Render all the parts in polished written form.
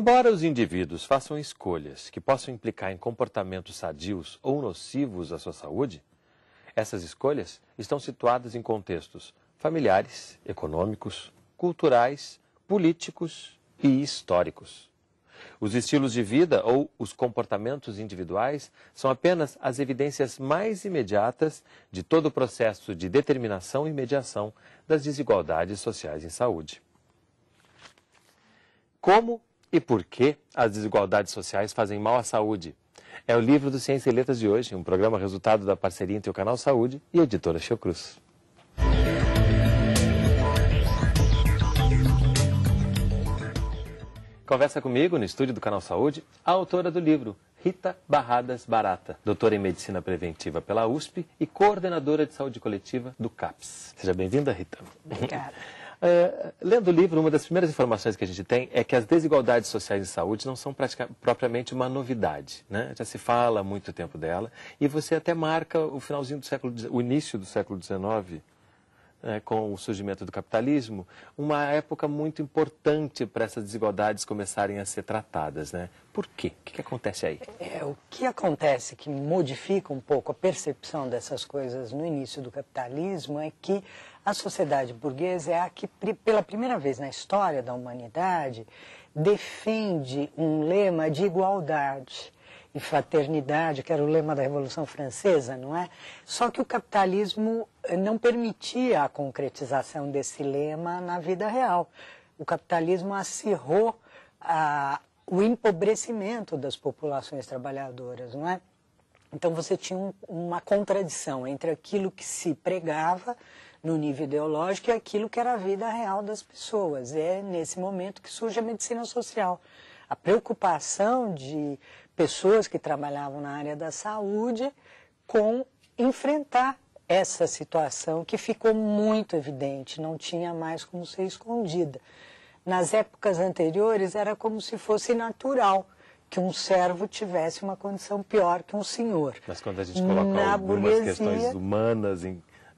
Embora os indivíduos façam escolhas que possam implicar em comportamentos sadios ou nocivos à sua saúde, essas escolhas estão situadas em contextos familiares, econômicos, culturais, políticos e históricos. Os estilos de vida ou os comportamentos individuais são apenas as evidências mais imediatas de todo o processo de determinação e mediação das desigualdades sociais em saúde. Como e por que as desigualdades sociais fazem mal à saúde? É o livro do Ciência e Letras de hoje, um programa resultado da parceria entre o Canal Saúde e a editora Fiocruz. Conversa comigo, no estúdio do Canal Saúde, a autora do livro, Rita Barradas Barata, doutora em Medicina Preventiva pela USP e coordenadora de saúde coletiva do CAPS. Seja bem-vinda, Rita. Obrigada. Lendo o livro, uma das primeiras informações que a gente tem é que as desigualdades sociais em saúde não são propriamente uma novidade, né? Já se fala há muito tempo dela e você até marca o finalzinho do o início do século XIX, com o surgimento do capitalismo, uma época muito importante para essas desigualdades começarem a ser tratadas, né? Por quê? O que acontece aí? O que acontece que modifica um pouco a percepção dessas coisas no início do capitalismo é que a sociedade burguesa é a que, pela primeira vez na história da humanidade, defende um lema de igualdade e fraternidade, que era o lema da Revolução Francesa, não é? Só que o capitalismo não permitia a concretização desse lema na vida real. O capitalismo acirrou o empobrecimento das populações trabalhadoras, não é? Então você tinha uma contradição entre aquilo que se pregava no nível ideológico e aquilo que era a vida real das pessoas. É nesse momento que surge a medicina social. A preocupação de pessoas que trabalhavam na área da saúde com enfrentar essa situação que ficou muito evidente, não tinha mais como ser escondida. Nas épocas anteriores era como se fosse natural que um servo tivesse uma condição pior que um senhor. Mas quando a gente coloca algumas questões humanas,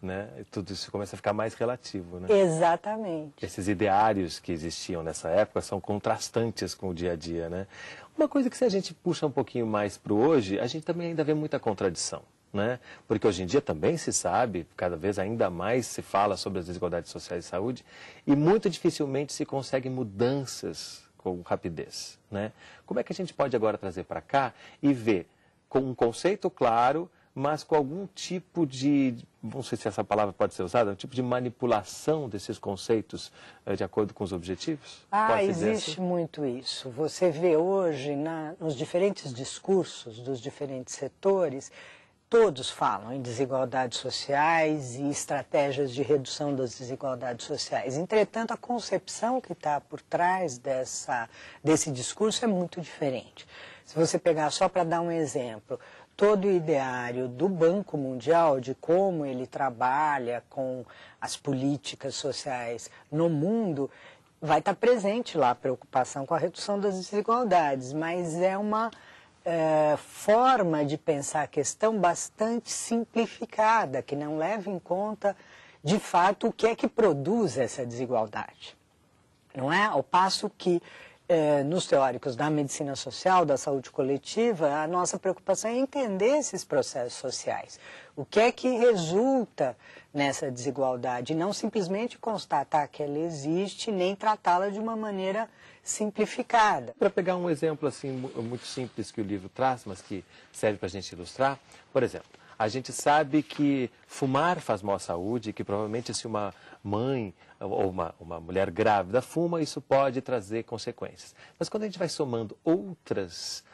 né, tudo isso começa a ficar mais relativo, né? Exatamente. Esses ideários que existiam nessa época são contrastantes com o dia a dia, né? Uma coisa que se a gente puxa um pouquinho mais para o hoje, a gente também ainda vê muita contradição, né? Porque hoje em dia também se sabe, cada vez ainda mais se fala sobre as desigualdades sociais de saúde e muito dificilmente se consegue mudanças com rapidez, né? Como é que a gente pode agora trazer para cá e ver com um conceito claro, mas com algum tipo de, não sei se essa palavra pode ser usada, um tipo de manipulação desses conceitos de acordo com os objetivos? Existe muito isso. Você vê hoje, nos diferentes discursos dos diferentes setores, todos falam em desigualdades sociais e estratégias de redução das desigualdades sociais. Entretanto, a concepção que está por trás desse discurso é muito diferente. Se você pegar, só para dar um exemplo, todo o ideário do Banco Mundial, de como ele trabalha com as políticas sociais no mundo, vai estar presente lá a preocupação com a redução das desigualdades, mas é uma forma de pensar a questão bastante simplificada, que não leva em conta, de fato, o que é que produz essa desigualdade. Não é? Ao passo que nos teóricos da medicina social, da saúde coletiva, a nossa preocupação é entender esses processos sociais. O que é que resulta nessa desigualdade? E não simplesmente constatar que ela existe, nem tratá-la de uma maneira simplificada. Para pegar um exemplo assim muito simples que o livro traz, mas que serve para a gente ilustrar, por exemplo, a gente sabe que fumar faz mal à saúde, que provavelmente se uma mãe ou uma mulher grávida fuma, isso pode trazer consequências. Mas quando a gente vai somando outras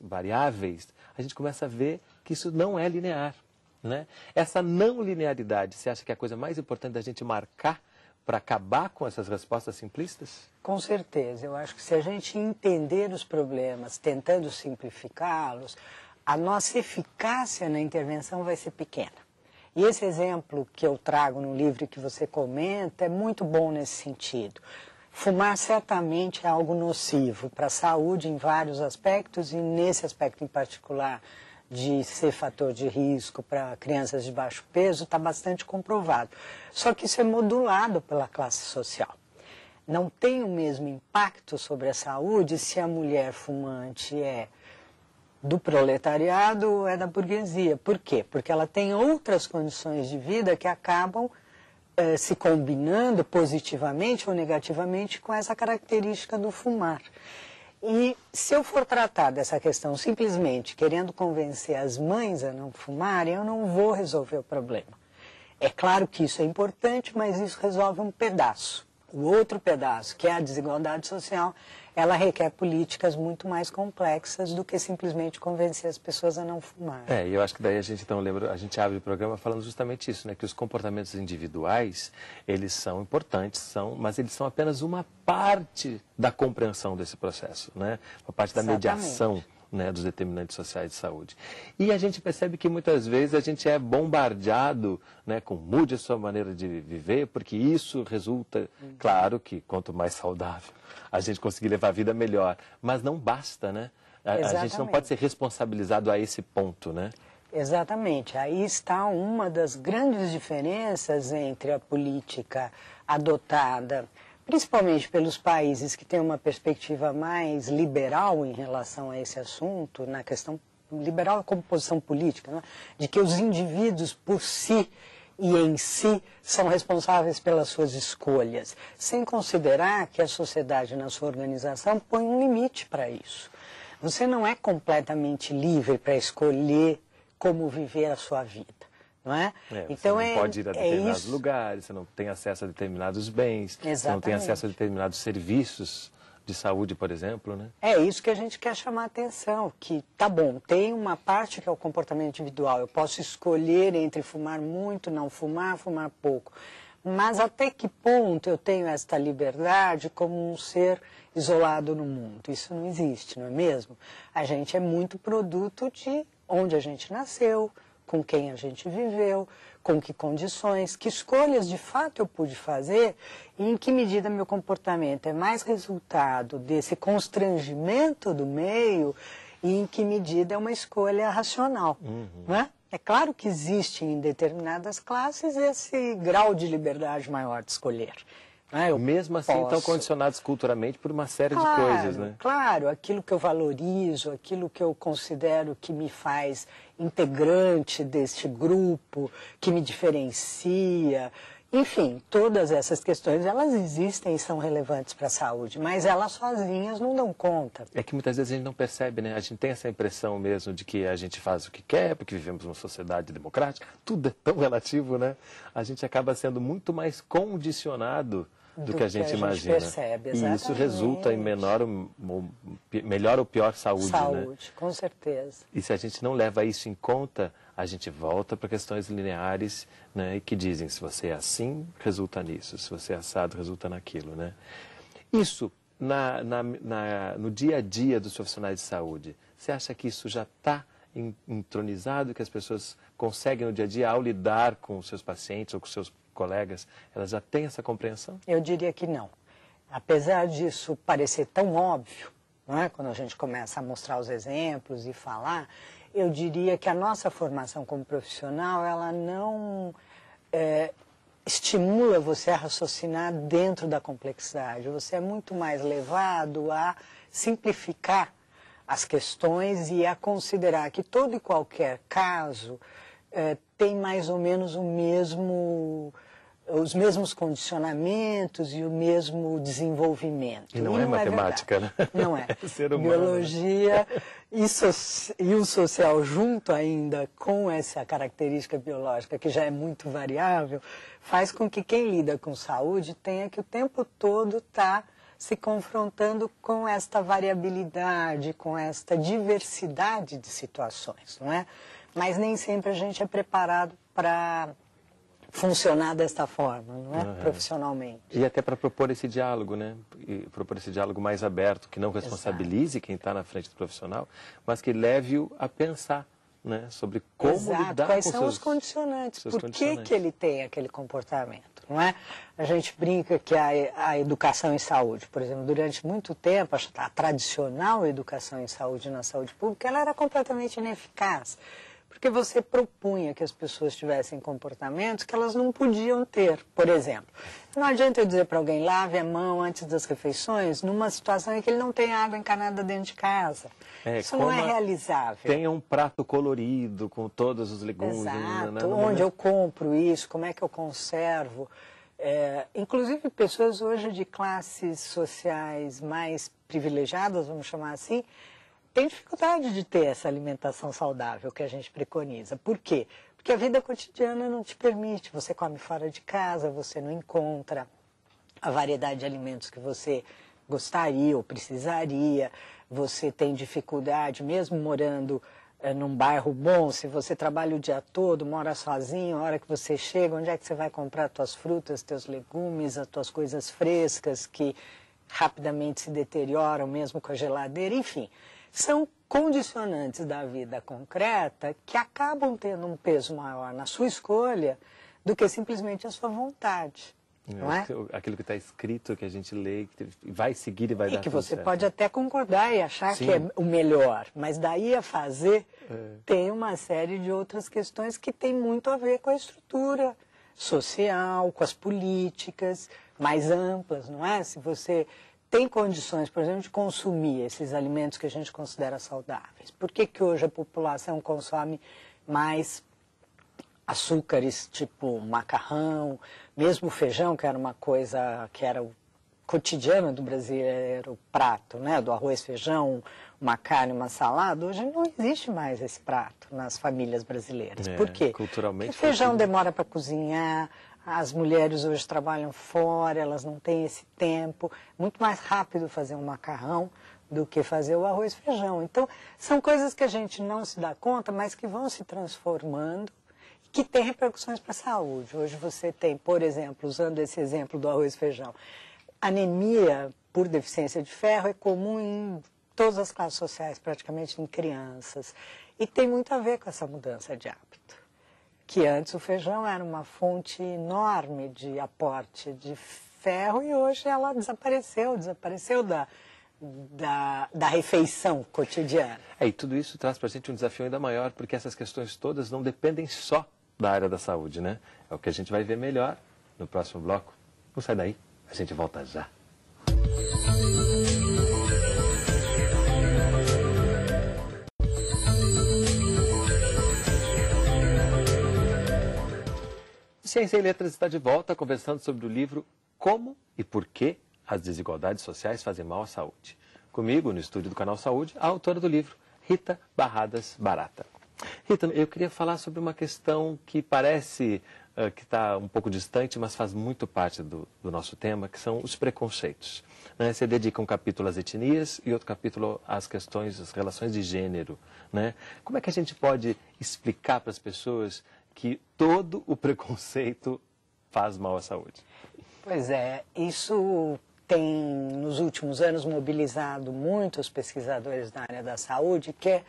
variáveis, a gente começa a ver que isso não é linear, né? Essa não linearidade, você acha que é a coisa mais importante da gente marcar para acabar com essas respostas simplistas? Com certeza. Eu acho que se a gente entender os problemas, tentando simplificá-los, a nossa eficácia na intervenção vai ser pequena. E esse exemplo que eu trago no livro e que você comenta é muito bom nesse sentido. Fumar certamente é algo nocivo para a saúde em vários aspectos e nesse aspecto em particular de ser fator de risco para crianças de baixo peso está bastante comprovado. Só que isso é modulado pela classe social. não tem o mesmo impacto sobre a saúde se a mulher fumante é do proletariado ou é da burguesia. Por quê? Porque ela tem outras condições de vida que acabam se combinando positivamente ou negativamente com essa característica do fumar. E se eu for tratar dessa questão simplesmente querendo convencer as mães a não fumarem, eu não vou resolver o problema. É claro que isso é importante, mas isso resolve um pedaço. O outro pedaço, que é a desigualdade social, ela requer políticas muito mais complexas do que simplesmente convencer as pessoas a não fumar. E eu acho que daí a gente então lembra, a gente abre o programa falando justamente isso, né, que os comportamentos individuais, eles são importantes, mas eles são apenas uma parte da compreensão desse processo, né, uma parte da mediação, né, dos determinantes sociais de saúde. E a gente percebe que muitas vezes a gente é bombardeado, né, com mude a sua maneira de viver, porque isso resulta, claro que quanto mais saudável a gente conseguir levar a vida melhor, mas não basta, né? A gente não pode ser responsabilizado a esse ponto, né? Exatamente. Aí está uma das grandes diferenças entre a política adotada principalmente pelos países que têm uma perspectiva mais liberal em relação a esse assunto, na questão liberal como posição política, né? De que os indivíduos por si e em si são responsáveis pelas suas escolhas, sem considerar que a sociedade na sua organização põe um limite para isso. Você não é completamente livre para escolher como viver a sua vida. Não é? Então, você não pode ir a determinados lugares, você não tem acesso a determinados bens, você não tem acesso a determinados serviços de saúde, por exemplo, né? É isso que a gente quer chamar a atenção, que tá bom, tem uma parte que é o comportamento individual, eu posso escolher entre fumar muito, não fumar, fumar pouco, mas até que ponto eu tenho esta liberdade como um ser isolado no mundo? Isso não existe, não é mesmo? A gente é muito produto de onde a gente nasceu, com quem a gente viveu, com que condições, que escolhas de fato eu pude fazer e em que medida meu comportamento é mais resultado desse constrangimento do meio e em que medida é uma escolha racional. Não é? É claro que existe em determinadas classes esse grau de liberdade maior de escolher. Mesmo assim, estão condicionados culturalmente por uma série de coisas, né? Claro, aquilo que eu valorizo, aquilo que eu considero que me faz integrante deste grupo, que me diferencia, enfim, todas essas questões, elas existem e são relevantes para a saúde, mas elas sozinhas não dão conta. É que muitas vezes a gente não percebe, né? A gente tem essa impressão mesmo de que a gente faz o que quer, porque vivemos numa sociedade democrática, tudo é tão relativo, né? A gente acaba sendo muito mais condicionado do que a gente imagina. Percebe, exatamente. E isso resulta em melhor ou pior saúde, né? Saúde, com certeza. E se a gente não leva isso em conta, a gente volta para questões lineares, né, que dizem se você é assim, resulta nisso, se você é assado, resulta naquilo, né? Isso, no dia a dia dos profissionais de saúde, você acha que isso já está entronizado, que as pessoas conseguem no dia a dia, ao lidar com os seus pacientes ou com os seus colegas, elas já têm essa compreensão? Eu diria que não. Apesar disso parecer tão óbvio, não é? Quando a gente começa a mostrar os exemplos e falar, eu diria que a nossa formação como profissional, ela não estimula você a raciocinar dentro da complexidade. Você é muito mais levado a simplificar as questões e a considerar que todo e qualquer caso tem mais ou menos os mesmos condicionamentos e o mesmo desenvolvimento. E não é matemática, né? Não é. Ser humano, biologia e o social junto ainda com essa característica biológica que já é muito variável, faz com que quem lida com saúde tenha que o tempo todo estar se confrontando com esta variabilidade, com esta diversidade de situações, não é? Mas nem sempre a gente é preparado para funcionar desta forma, não é? Profissionalmente. E até para propor esse diálogo, né? E propor esse diálogo mais aberto, que não responsabilize quem está na frente do profissional, mas que leve-o a pensar, né? Sobre como lidar Quais com são os condicionantes, por que ele tem aquele comportamento, não é? A gente brinca que a educação em saúde, por exemplo, durante muito tempo, a tradicional educação em saúde na saúde pública, ela era completamente ineficaz. porque você propunha que as pessoas tivessem comportamentos que elas não podiam ter. Por exemplo, não adianta eu dizer para alguém, lave a mão antes das refeições, numa situação em que ele não tem água encanada dentro de casa. Isso não é realizável. Tenha um prato colorido com todos os legumes. Exato, onde eu compro isso, como é que eu conservo. Inclusive pessoas hoje de classes sociais mais privilegiadas, vamos chamar assim, têm dificuldade de ter essa alimentação saudável que a gente preconiza. Por quê? Porque a vida cotidiana não te permite. Você come fora de casa, você não encontra a variedade de alimentos que você gostaria ou precisaria. Você tem dificuldade, mesmo morando num bairro bom, se você trabalha o dia todo, mora sozinho, a hora que você chega, onde é que você vai comprar as tuas frutas, teus legumes, as tuas coisas frescas que rapidamente se deterioram mesmo com a geladeira, enfim. São condicionantes da vida concreta que acabam tendo um peso maior na sua escolha do que simplesmente a sua vontade. Não é? Aquilo que está escrito, que a gente lê, que vai seguir e vai dar E que tudo você certo. pode até concordar e achar Sim. que é o melhor, mas daí a fazer tem uma série de outras questões que tem muito a ver com a estrutura social, com as políticas mais amplas, não é? Se você tem condições, por exemplo, de consumir esses alimentos que a gente considera saudáveis, por que que hoje a população consome mais açúcares, tipo macarrão, mesmo o feijão, que era uma coisa que era o cotidiano do brasileiro, o prato, né, do arroz, feijão, uma carne, uma salada, hoje não existe mais esse prato nas famílias brasileiras. Por quê? Culturalmente. Porque feijão demora para cozinhar, as mulheres hoje trabalham fora, elas não têm esse tempo, muito mais rápido fazer um macarrão do que fazer o arroz e feijão. Então, são coisas que a gente não se dá conta, mas que vão se transformando, que tem repercussões para a saúde. Hoje você tem, por exemplo, usando esse exemplo do arroz e feijão, anemia por deficiência de ferro é comum em todas as classes sociais, praticamente em crianças. E tem muito a ver com essa mudança de hábito. Que antes o feijão era uma fonte enorme de aporte de ferro e hoje ela desapareceu da refeição cotidiana. E tudo isso traz para a gente um desafio ainda maior, porque essas questões todas não dependem só da área da saúde, né? É o que a gente vai ver melhor no próximo bloco. Não sai daí, a gente volta já. Ciência e Letras está de volta conversando sobre o livro Como e Por que as Desigualdades Sociais Fazem Mal à Saúde. Comigo, no estúdio do Canal Saúde, a autora do livro, Rita Barradas Barata. Rita, eu queria falar sobre uma questão que parece que está um pouco distante, mas faz muito parte do nosso tema, que são os preconceitos. Né? Você dedica um capítulo às etnias e outro capítulo às questões, às relações de gênero. Né? Como é que a gente pode explicar para as pessoas que todo o preconceito faz mal à saúde? Pois é, isso tem, nos últimos anos, mobilizado muitos pesquisadores da área da saúde, que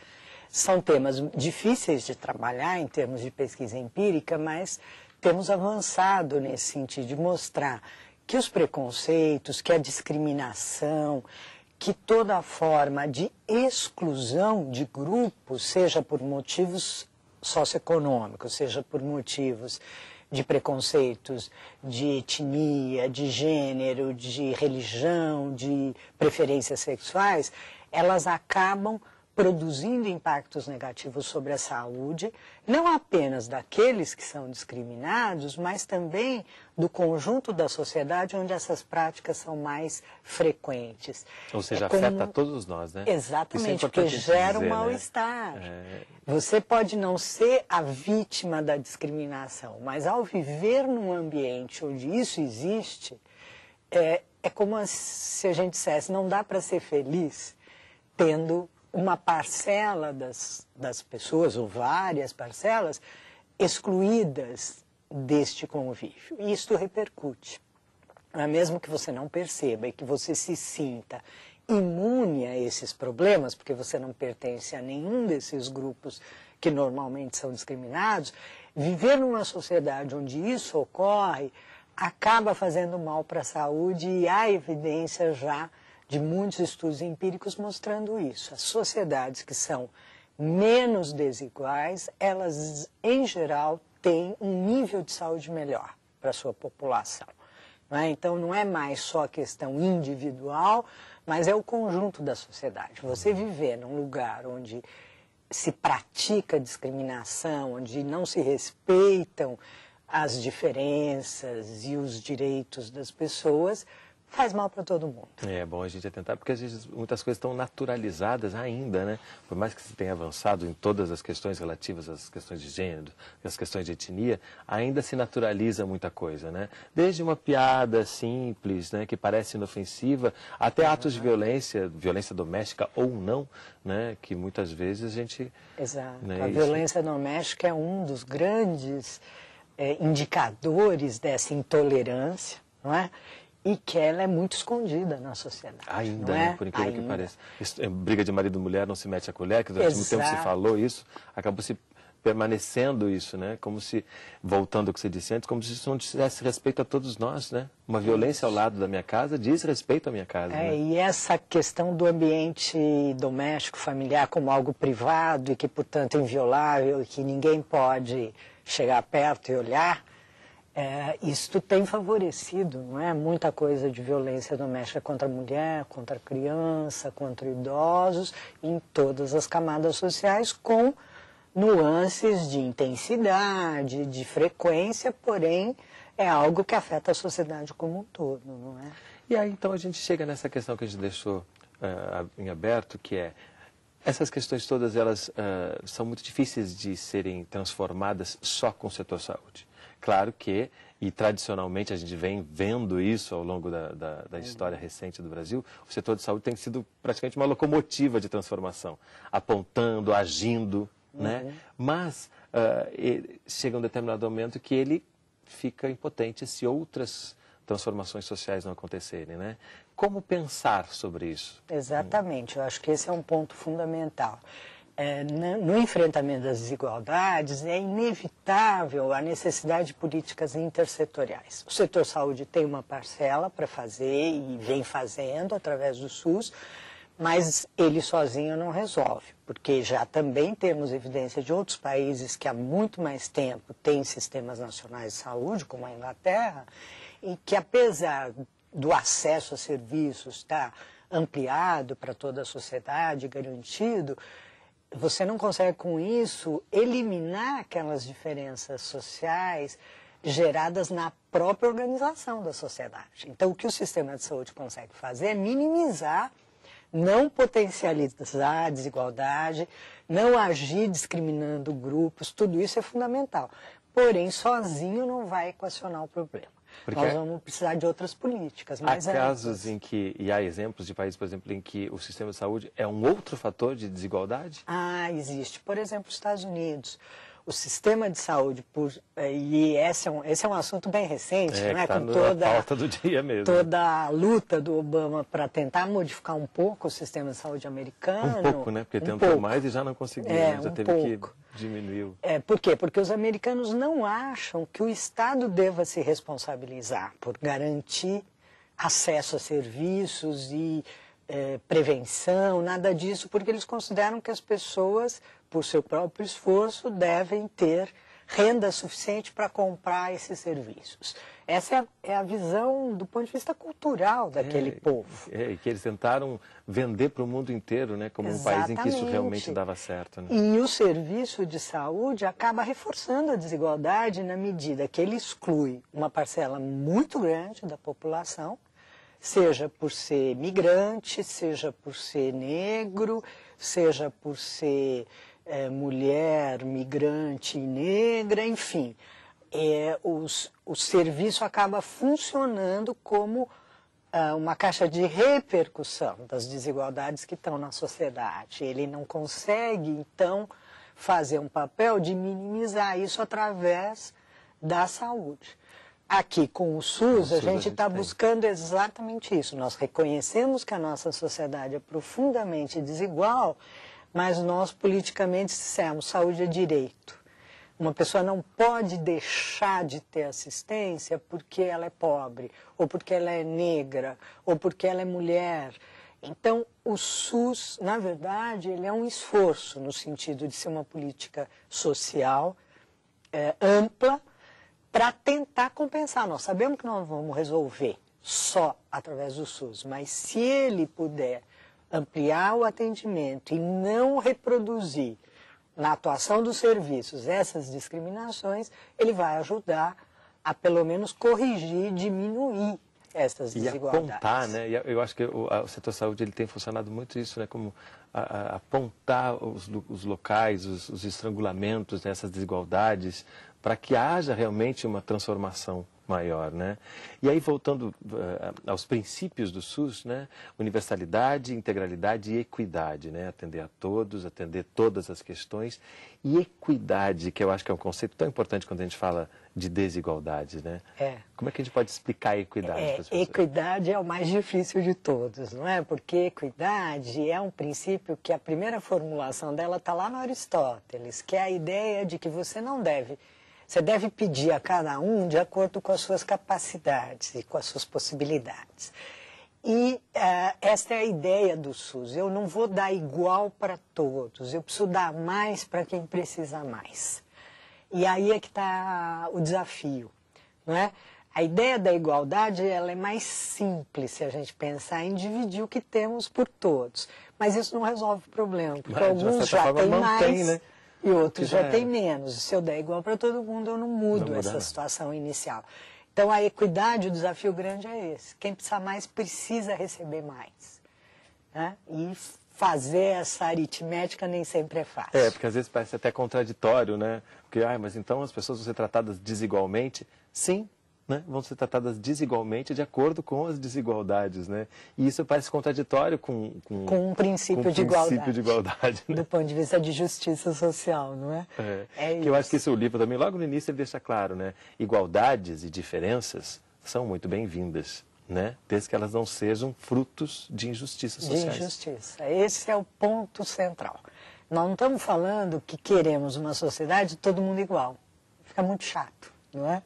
são temas difíceis de trabalhar em termos de pesquisa empírica, mas temos avançado nesse sentido de mostrar que os preconceitos, que a discriminação, que toda forma de exclusão de grupos, seja por motivos socioeconômicos, seja por motivos de preconceitos de etnia, de gênero, de religião, de preferências sexuais, elas acabam produzindo impactos negativos sobre a saúde, não apenas daqueles que são discriminados, mas também do conjunto da sociedade onde essas práticas são mais frequentes. Ou seja, afeta todos nós, né? Exatamente, porque gera um mal-estar. Você pode não ser a vítima da discriminação, mas ao viver num ambiente onde isso existe, é como se a gente dissesse, não dá para ser feliz tendo uma parcela das pessoas, ou várias parcelas, excluídas deste convívio. E isto repercute. Mesmo que você não perceba e que você se sinta imune a esses problemas, porque você não pertence a nenhum desses grupos que normalmente são discriminados, viver numa sociedade onde isso ocorre acaba fazendo mal para a saúde e há evidência já de muitos estudos empíricos mostrando isso. As sociedades que são menos desiguais, elas, em geral, têm um nível de saúde melhor para a sua população. Não é? Então, não é mais só a questão individual, mas é o conjunto da sociedade. Você viver num lugar onde se pratica discriminação, onde não se respeitam as diferenças e os direitos das pessoas, faz mal para todo mundo. É bom a gente tentar, porque às vezes muitas coisas estão naturalizadas ainda, né? Por mais que se tenha avançado em todas as questões relativas às questões de gênero, às questões de etnia, ainda se naturaliza muita coisa, né? Desde uma piada simples, né, que parece inofensiva, até atos de violência, violência doméstica ou não, né, que muitas vezes a gente... Exato. Né, a violência doméstica é um dos grandes indicadores dessa intolerância, não é? E que ela é muito escondida na sociedade. Ainda, não é? né? Por incrível Ainda. que pareça. Briga de marido e mulher não se mete a colher, que durante muito tempo se falou isso, acabou se permanecendo isso, né? Como se, voltando ao que você disse antes, como se isso não dissesse respeito a todos nós, né? Uma violência ao lado da minha casa diz respeito à minha casa. Né? E essa questão do ambiente doméstico, familiar, como algo privado e que, portanto, é inviolável e que ninguém pode chegar perto e olhar, isto tem favorecido, não é? Muita coisa de violência doméstica contra a mulher, contra a criança, contra idosos, em todas as camadas sociais, com nuances de intensidade, de frequência, porém é algo que afeta a sociedade como um todo, não é? E aí então a gente chega nessa questão que a gente deixou em aberto, que é essas questões todas elas são muito difíceis de serem transformadas só com o setor saúde. Claro que, e tradicionalmente a gente vem vendo isso ao longo da história recente do Brasil, o setor de saúde tem sido praticamente uma locomotiva de transformação, apontando, agindo, né? Mas chega um determinado momento que ele fica impotente se outras transformações sociais não acontecerem, né? Como pensar sobre isso? Exatamente, eu acho que esse é um ponto fundamental. No enfrentamento das desigualdades, é inevitável a necessidade de políticas intersetoriais. O setor saúde tem uma parcela para fazer e vem fazendo através do SUS, mas ele sozinho não resolve, porque já também temos evidência de outros países que há muito mais tempo têm sistemas nacionais de saúde, como a Inglaterra, e que apesar do acesso a serviços estar ampliado para toda a sociedade, garantido, você não consegue, com isso, eliminar aquelas diferenças sociais geradas na própria organização da sociedade. Então, o que o sistema de saúde consegue fazer é minimizar, não potencializar a desigualdade, não agir discriminando grupos, tudo isso é fundamental. Porém, sozinho não vai equacionar o problema. Porque nós vamos precisar de outras políticas. Há casos em que, e há exemplos de países, por exemplo, em que o sistema de saúde é um outro fator de desigualdade? Existe. Por exemplo, os Estados Unidos. O sistema de saúde, e esse é um assunto bem recente, né? Tá com toda a pauta do dia mesmo. Toda a luta do Obama para tentar modificar um pouco o sistema de saúde americano. Um pouco, né? Porque tentou mais e já não conseguiu, né? Já teve que diminuir. Por quê? Porque os americanos não acham que o Estado deva se responsabilizar por garantir acesso a serviços e prevenção, nada disso, porque eles consideram que as pessoas, por seu próprio esforço, devem ter renda suficiente para comprar esses serviços. Essa é a visão do ponto de vista cultural daquele povo. E que eles tentaram vender para o mundo inteiro, né, como um país em que isso realmente dava certo. Né? E o serviço de saúde acaba reforçando a desigualdade na medida que ele exclui uma parcela muito grande da população, seja por ser migrante, seja por ser negro, seja por ser mulher, migrante e negra, enfim. O serviço acaba funcionando como uma caixa de repercussão das desigualdades que estão na sociedade. Ele não consegue, então, fazer um papel de minimizar isso através da saúde. Aqui, com o SUS, a gente está buscando exatamente isso. Nós reconhecemos que a nossa sociedade é profundamente desigual, mas nós politicamente dissemos, saúde é direito. Uma pessoa não pode deixar de ter assistência porque ela é pobre, ou porque ela é negra, ou porque ela é mulher. Então, o SUS, na verdade, ele é um esforço no sentido de ser uma política social ampla para tentar compensar. Nós sabemos que não vamos resolver só através do SUS, mas se ele puder ampliar o atendimento e não reproduzir na atuação dos serviços essas discriminações, ele vai ajudar a pelo menos corrigir, diminuir essas desigualdades. E apontar, né? Eu acho que o setor saúde ele tem funcionado muito isso, né? Como apontar os locais, os estrangulamentos, né? Essas desigualdades, para que haja realmente uma transformação maior, né? E aí, voltando aos princípios do SUS, né? Universalidade, integralidade e equidade, né? Atender a todos, atender todas as questões. E equidade, que eu acho que é um conceito tão importante quando a gente fala de desigualdade, né? Como é que a gente pode explicar a equidade para as pessoas? Equidade é o mais difícil de todos, não é? Porque equidade é um princípio que a primeira formulação dela está lá no Aristóteles, que é a ideia de que você deve pedir a cada um de acordo com as suas capacidades e com as suas possibilidades. E esta é a ideia do SUS. Eu não vou dar igual para todos, eu preciso dar mais para quem precisa mais. E aí é que está o desafio, não é? A ideia da igualdade ela é mais simples se a gente pensar em dividir o que temos por todos. Mas isso não resolve o problema, porque alguns já têm mais, né? E outros já têm menos. Se eu der igual para todo mundo, eu não mudo essa situação inicial. Então, a equidade, o desafio grande é esse. Quem precisa mais, precisa receber mais. Né? E fazer essa aritmética nem sempre é fácil. Porque às vezes parece até contraditório, né? Porque, mas então as pessoas vão ser tratadas desigualmente? Sim, né? Vão ser tratadas desigualmente de acordo com as desigualdades, né? E isso parece contraditório com um princípio de igualdade, né? Do ponto de vista de justiça social, não é? Que eu acho que esse livro também, logo no início, ele deixa claro, né? Igualdades e diferenças são muito bem-vindas, né? Desde que elas não sejam frutos de injustiças sociais. De injustiça. Esse é o ponto central. Nós não estamos falando que queremos uma sociedade de todo mundo igual. Fica muito chato, não é?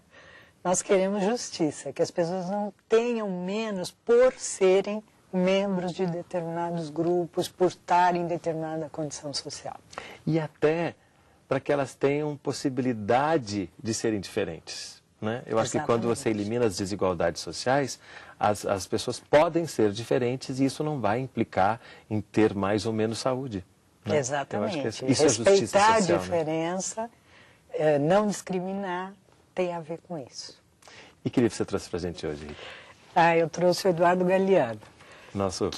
Nós queremos justiça, que as pessoas não tenham menos por serem membros de determinados grupos, por estarem em determinada condição social. E até para que elas tenham possibilidade de serem diferentes, né? Eu acho que quando você elimina as desigualdades sociais, as pessoas podem ser diferentes e isso não vai implicar em ter mais ou menos saúde. Né? Exatamente. Eu acho que isso é justiça social, respeitar a diferença, né? Não discriminar, tem a ver com isso. E que livro você trouxe para a gente hoje, Rita? Eu trouxe o Eduardo Galeano. Nosso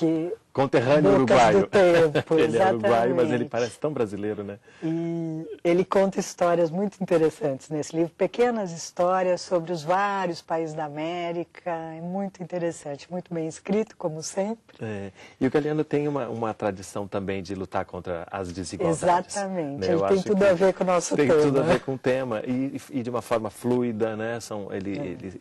conterrâneo uruguaio. Do tempo, ele é uruguaio, mas ele parece tão brasileiro, né? E ele conta histórias muito interessantes nesse livro, pequenas histórias sobre os vários países da América. É muito interessante, muito bem escrito, como sempre. E o Galeano tem uma tradição também de lutar contra as desigualdades. Exatamente, né? Ele tem tudo a ver com o nosso tema. Tem tudo a ver com o tema, e de uma forma fluida, né?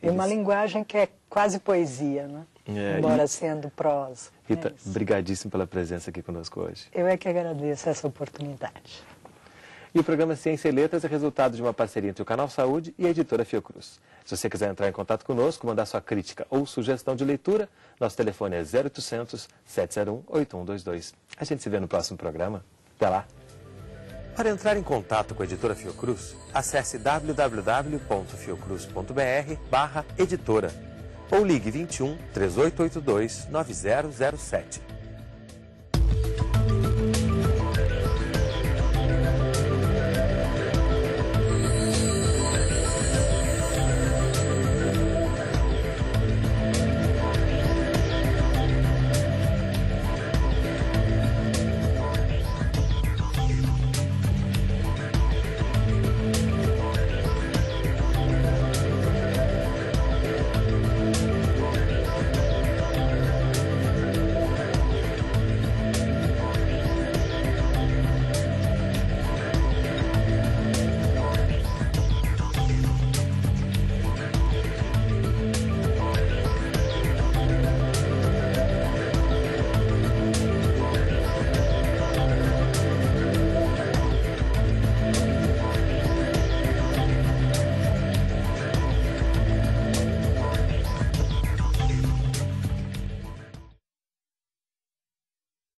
E uma linguagem que é quase poesia, né? Embora sendo prosa. Rita, brigadíssimo pela presença aqui conosco hoje. Eu é que agradeço essa oportunidade. E o programa Ciência e Letras é resultado de uma parceria entre o Canal Saúde e a editora Fiocruz. Se você quiser entrar em contato conosco, mandar sua crítica ou sugestão de leitura, nosso telefone é 0800 701 8122. A gente se vê no próximo programa. Até lá. Para entrar em contato com a editora Fiocruz, acesse www.fiocruz.br/editora ou ligue 21 3882 9007.